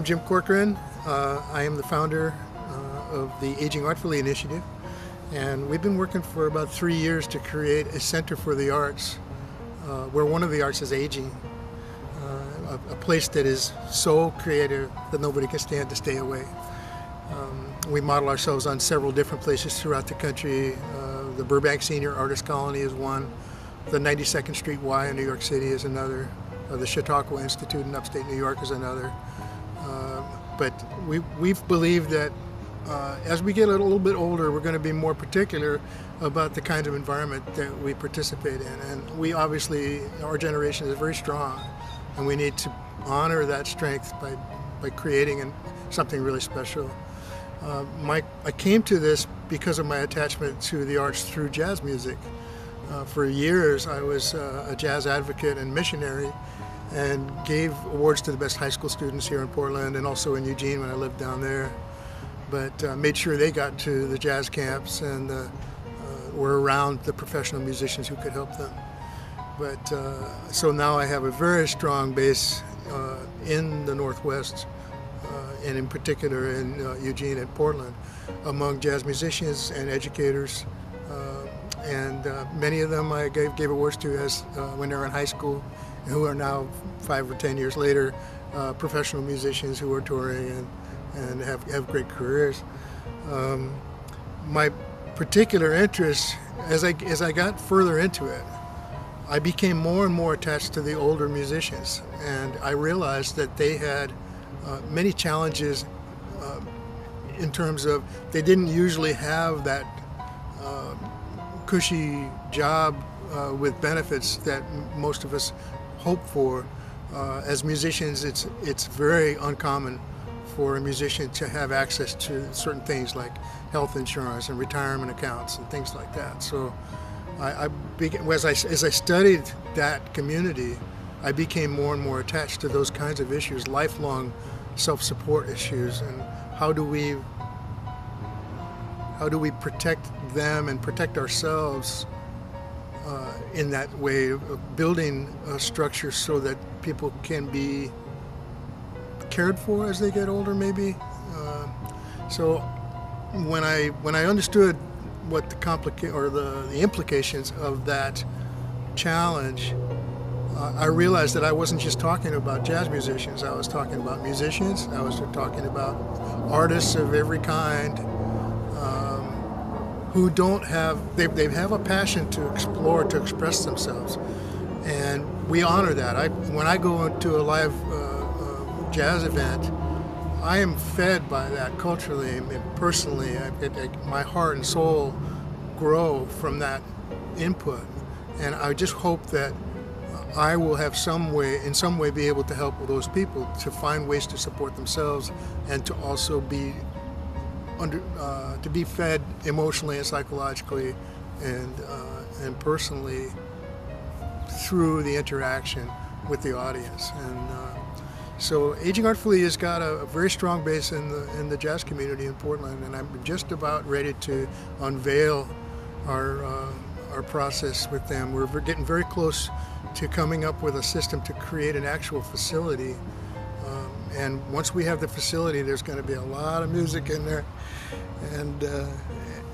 Jim Corcoran. I am the founder of the Aging Artfully initiative, and we've been working for about 3 years to create a center for the arts where one of the arts is aging, a place that is so creative that nobody can stand to stay away. We model ourselves on several different places throughout the country. The Burbank Senior Artist Colony is one. The 92nd Street Y in New York City is another. The Chautauqua Institute in upstate New York is another. But we've believed that as we get a little bit older, we're going to be more particular about the kind of environment that we participate in. And we obviously, our generation is very strong, and we need to honor that strength by creating something really special. I came to this because of my attachment to the arts through jazz music. For years, I was a jazz advocate and missionary, and gave awards to the best high school students here in Portland and also in Eugene when I lived down there. But made sure they got to the jazz camps and were around the professional musicians who could help them. But so now I have a very strong base in the Northwest, and in particular in Eugene and Portland, among jazz musicians and educators. And many of them I gave awards to as when they were in high school, who are now 5 or 10 years later professional musicians who are touring and have great careers. My particular interest, as I got further into it, I became more and more attached to the older musicians, and I realized that they had many challenges in terms of they didn't usually have that cushy job with benefits that most of us hope for. As musicians, it's very uncommon for a musician to have access to certain things like health insurance and retirement accounts and things like that. So as I studied that community, I became more and more attached to those kinds of issues, lifelong self-support issues, and how do we protect them and protect ourselves in that way of building a structure so that people can be cared for as they get older, maybe. So when I understood what the implications of that challenge, I realized that I wasn't just talking about jazz musicians. I was talking about musicians. I was talking about artists of every kind who they have a passion to explore, to express themselves, and we honor that. When I go to a live jazz event, I am fed by that culturally and personally. My heart and soul grow from that input, and I just hope that I will have in some way be able to help those people to find ways to support themselves and to also be fed emotionally and psychologically and personally through the interaction with the audience. And so Aging Artfully has got a very strong base in the jazz community in Portland, and I'm just about ready to unveil our process with them. We're getting very close to coming up with a system to create an actual facility. And once we have the facility, there's going to be a lot of music in there,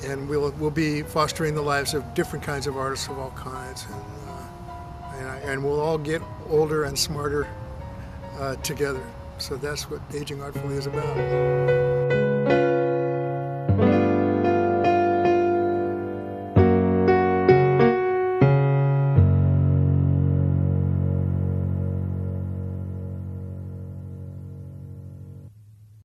and we'll be fostering the lives of different kinds of artists of all kinds, and we'll all get older and smarter together. So that's what Aging Artfully is about.